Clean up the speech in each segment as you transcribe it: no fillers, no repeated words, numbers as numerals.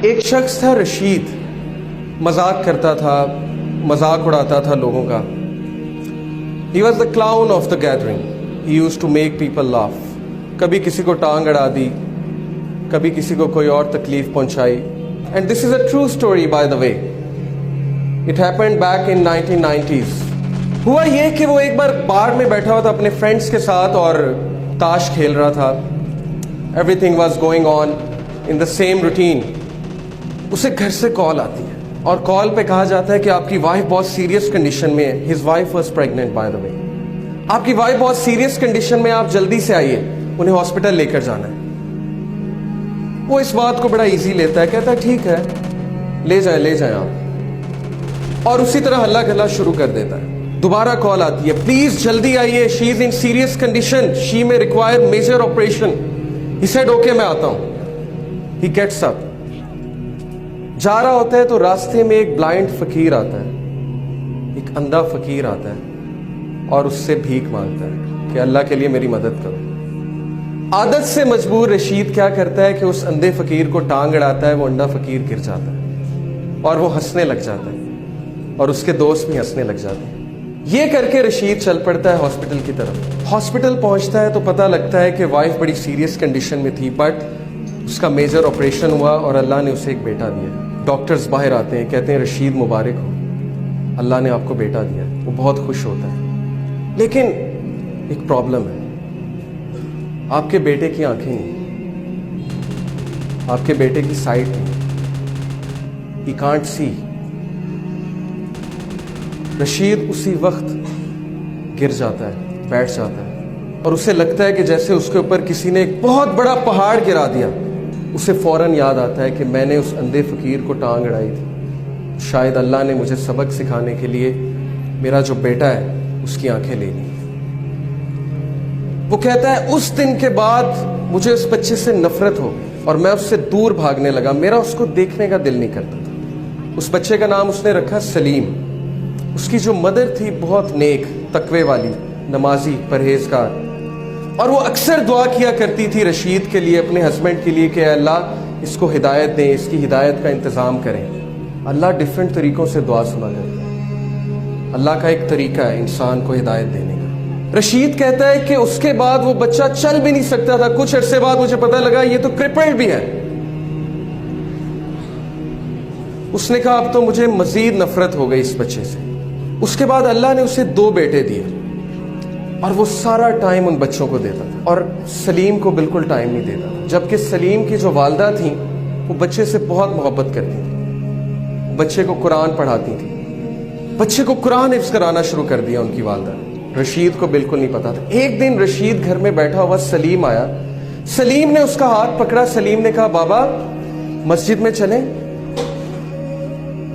ایک شخص تھا رشید، مذاق کرتا تھا، مذاق اڑاتا تھا لوگوں کا. He was the clown of the gathering. He used to make people laugh. کبھی کسی کو ٹانگ اڑا دی، کبھی کسی کو کوئی اور تکلیف پہنچائی. And this is a true story by the way. It happened back in 1990s. ہوا یہ کہ وہ ایک بار بار میں بیٹھا ہوا تھا اپنے فرینڈس کے ساتھ اور تاش کھیل رہا تھا. Everything was going on in the same routine. اسے گھر سے کال آتی ہے اور کال پہ کہا جاتا ہے کہ آپ کی وائف بہت سیریس کنڈیشن میں ہے. His wife was pregnant by the way. آپ کی وائف بہت سیریس کنڈیشن میں، آپ جلدی سے آئیے، انہیں ہاسپٹل لے کر جانا ہے. وہ اس بات کو بڑا ایزی لیتا ہے، کہتا ہے ٹھیک ہے لے جائیں آپ، اور اسی طرح ہلا گلا شروع کر دیتا ہے. دوبارہ کال آتی ہے، پلیز جلدی آئیے، شی از ان سیریس کنڈیشن، شی میں require major operation. He said okay میں آتا ہوں. He gets up. جا رہا ہوتا ہے تو راستے میں ایک بلائنڈ فقیر آتا ہے، ایک اندھا فقیر آتا ہے اور اس سے بھیک مانگتا ہے کہ اللہ کے لیے میری مدد کرو. عادت سے مجبور رشید کیا کرتا ہے کہ اس اندھے فقیر کو ٹانگ اڑاتا ہے. وہ اندھا فقیر گر جاتا ہے اور وہ ہنسنے لگ جاتا ہے اور اس کے دوست بھی ہنسنے لگ جاتے ہیں. یہ کر کے رشید چل پڑتا ہے ہاسپٹل کی طرف. ہاسپٹل پہنچتا ہے تو پتہ لگتا ہے کہ وائف بڑی سیریس کنڈیشن میں تھی، بٹ اس کا میجر آپریشن ہوا اور اللہ نے اسے ایک بیٹا دیا. ڈاکٹرز باہر آتے ہیں، کہتے ہیں رشید مبارک ہو، اللہ نے آپ کو بیٹا دیا. وہ بہت خوش ہوتا ہے، لیکن ایک پرابلم ہے. آپ کے بیٹے کی آنکھیں نہیں، آپ کے بیٹے کی سائٹ نہیں. He can't see. رشید اسی وقت گر جاتا ہے، بیٹھ جاتا ہے اور اسے لگتا ہے کہ جیسے اس کے اوپر کسی نے ایک بہت بڑا پہاڑ گرا دیا. اسے فوراً یاد آتا ہے کہ میں نے اس اندھے فقیر کو ٹانگ اڑائی تھی. شاید اللہ نے مجھے سبق سکھانے کے لیے میرا جو بیٹا ہے اس کی آنکھیں لے لی. وہ کہتا ہے اس دن کے بعد مجھے اس بچے سے نفرت ہو اور میں اس سے دور بھاگنے لگا. میرا اس کو دیکھنے کا دل نہیں کرتا تھا. اس بچے کا نام اس نے رکھا سلیم. اس کی جو مدر تھی بہت نیک، تقوی والی، نمازی، پرہیزگار، اور وہ اکثر دعا کیا کرتی تھی رشید کے لیے، اپنے ہسبینڈ کے لیے کہ اے اللہ اس کو ہدایت دیں، اس کی ہدایت کا انتظام کریں. اللہ ڈیفرنٹ طریقوں سے دعا سنا کرتا ہے. اللہ کا ایک طریقہ ہے انسان کو ہدایت دینے کا. رشید کہتا ہے کہ اس کے بعد وہ بچہ چل بھی نہیں سکتا تھا. کچھ عرصے بعد مجھے پتہ لگا یہ تو کرپلڈ بھی ہے. اس نے کہا اب تو مجھے مزید نفرت ہو گئی اس بچے سے. اس کے بعد اللہ نے اسے 2 بیٹے دیے اور وہ سارا ٹائم ان بچوں کو دیتا تھا اور سلیم کو بالکل ٹائم نہیں دیتا تھا. جبکہ سلیم کی جو والدہ تھیں وہ بچے سے بہت محبت کرتی تھیں، بچے کو قرآن پڑھاتی تھیں، بچے کو قرآن حفظ کرانا شروع کر دیا ان کی والدہ نے. رشید کو بالکل نہیں پتا تھا. ایک دن رشید گھر میں بیٹھا ہوا، سلیم آیا. سلیم نے اس کا ہاتھ پکڑا. سلیم نے کہا بابا مسجد میں چلیں.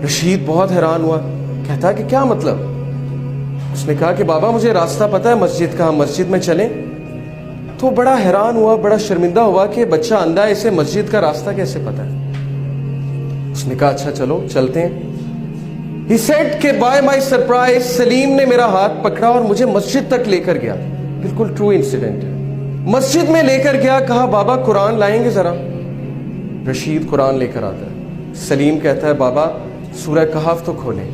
رشید بہت حیران ہوا، کہتا کہ کیا مطلب؟ اس نے کہا کہ بابا مجھے راستہ پتا ہے مسجد کا، ہم مسجد میں چلیں. تو بڑا حیران ہوا، بڑا شرمندہ ہوا کہ بچہ اندھا ہے، اسے مسجد کا راستہ کیسے پتا ہے. اس نے کہا اچھا چلو چلتے ہیں. He said کہ by my surprise سلیم نے میرا ہاتھ پکڑا اور مجھے مسجد تک لے کر گیا. بالکل ٹرو انسیڈنٹ ہے. مسجد میں لے کر گیا، کہا بابا قرآن لائیں گے ذرا. رشید قرآن لے کر آتا ہے. سلیم کہتا ہے بابا سورہ کہف تو کھولیں.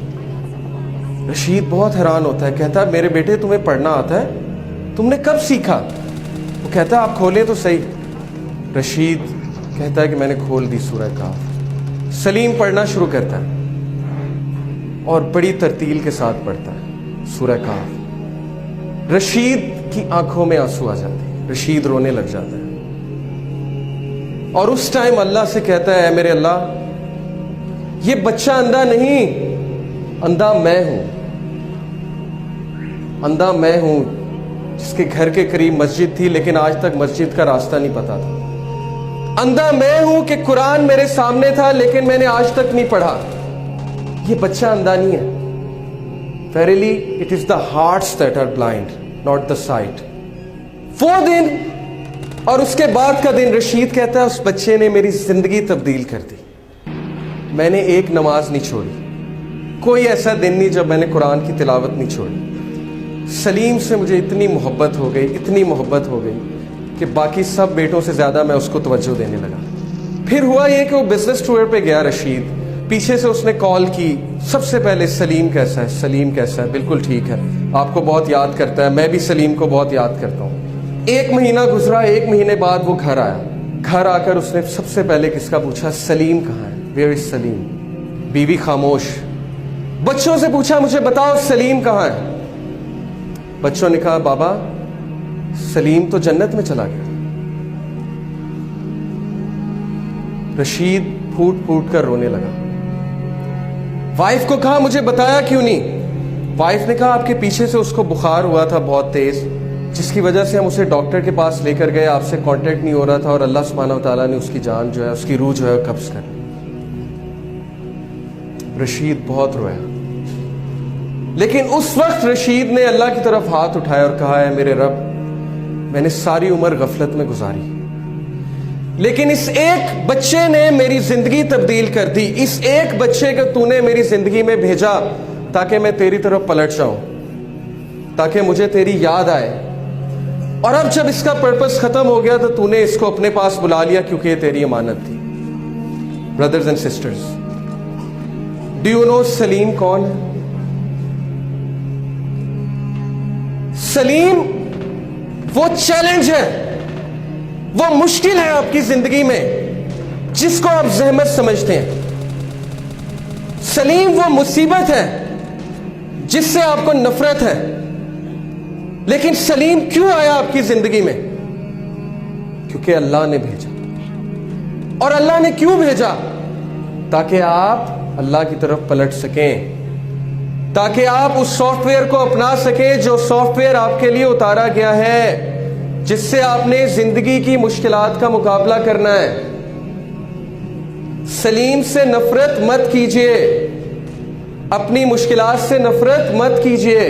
رشید بہت حیران ہوتا ہے، کہتا ہے میرے بیٹے تمہیں پڑھنا آتا ہے؟ تم نے کب سیکھا؟ وہ کہتا ہے آپ کھولیں تو صحیح. رشید کہتا ہے کہ میں نے کھول دی سورہ کہف. سلیم پڑھنا شروع کرتا ہے اور بڑی ترتیل کے ساتھ پڑھتا ہے سورہ کہف. رشید کی آنکھوں میں آنسو آ جاتے ہیں، رشید رونے لگ جاتا ہے اور اس ٹائم اللہ سے کہتا ہے اے میرے اللہ یہ بچہ اندھا نہیں، اندھا میں ہوں. اندھا میں ہوں جس کے گھر کے قریب مسجد تھی لیکن آج تک مسجد کا راستہ نہیں پتا تھا. اندھا میں ہوں کہ قرآن میرے سامنے تھا لیکن میں نے آج تک نہیں پڑھا. یہ بچہ اندھا نہیں ہے. Verily it is the hearts that are blind, not the sight. وہ دن اور اس کے بعد کا دن، رشید کہتا ہے اس بچے نے میری زندگی تبدیل کر دی. میں نے ایک نماز نہیں چھوڑی، کوئی ایسا دن نہیں جب میں نے قرآن کی تلاوت نہیں چھوڑی. سلیم سے مجھے اتنی محبت ہو گئی، اتنی محبت ہو گئی کہ باقی سب بیٹوں سے زیادہ میں اس کو توجہ دینے لگا. پھر ہوا یہ کہ وہ بزنس ٹور پہ گیا رشید, پیچھے سے اس نے کال کی, سب سے پہلے سلیم کیسا ہے, سلیم کیسا ہے, بالکل ٹھیک ہے, آپ کو بہت یاد کرتا ہے, میں بھی سلیم کو بہت یاد کرتا ہوں. 1 مہینہ گزرا, 1 مہینے بعد وہ گھر آیا. گھر آ کر اس نے سب سے پہلے کس کا پوچھا, سلیم کہاں ہے, ویئر از سلیم. بیوی خاموش. بچوں سے پوچھا مجھے بتاؤ سلیم کہاں ہے. بچوں نے کہا بابا سلیم تو جنت میں چلا گیا. رشید پھوٹ پھوٹ کر رونے لگا. وائف کو کہا مجھے بتایا کیوں نہیں. وائف نے کہا آپ کے پیچھے سے اس کو بخار ہوا تھا بہت تیز, جس کی وجہ سے ہم اسے ڈاکٹر کے پاس لے کر گئے, آپ سے کانٹیکٹ نہیں ہو رہا تھا, اور اللہ سبحانہ و تعالیٰ نے اس کی جان جو ہے, اس کی روح جو ہے قبض کر لی. رشید بہت رویا, لیکن اس وقت رشید نے اللہ کی طرف ہاتھ اٹھایا اور کہا ہے میرے رب, میں نے ساری عمر غفلت میں گزاری, لیکن اس ایک بچے نے میری زندگی تبدیل کر دی. اس ایک بچے کو تو نے میری زندگی میں بھیجا تاکہ میں تیری طرف پلٹ جاؤں, تاکہ مجھے تیری یاد آئے. اور اب جب اس کا پرپس ختم ہو گیا تو تو نے اس کو اپنے پاس بلا لیا, کیونکہ یہ تیری امانت تھی. Brothers and sisters, do you know Salim کون ہے؟ سلیم وہ چیلنج ہے, وہ مشکل ہے آپ کی زندگی میں جس کو آپ زحمت سمجھتے ہیں. سلیم وہ مصیبت ہے جس سے آپ کو نفرت ہے. لیکن سلیم کیوں آیا آپ کی زندگی میں؟ کیونکہ اللہ نے بھیجا. اور اللہ نے کیوں بھیجا؟ تاکہ آپ اللہ کی طرف پلٹ سکیں, تاکہ آپ اس سافٹ ویئر کو اپنا سکیں جو سافٹ ویئر آپ کے لیے اتارا گیا ہے, جس سے آپ نے زندگی کی مشکلات کا مقابلہ کرنا ہے. سلیم سے نفرت مت کیجیے, اپنی مشکلات سے نفرت مت کیجیے.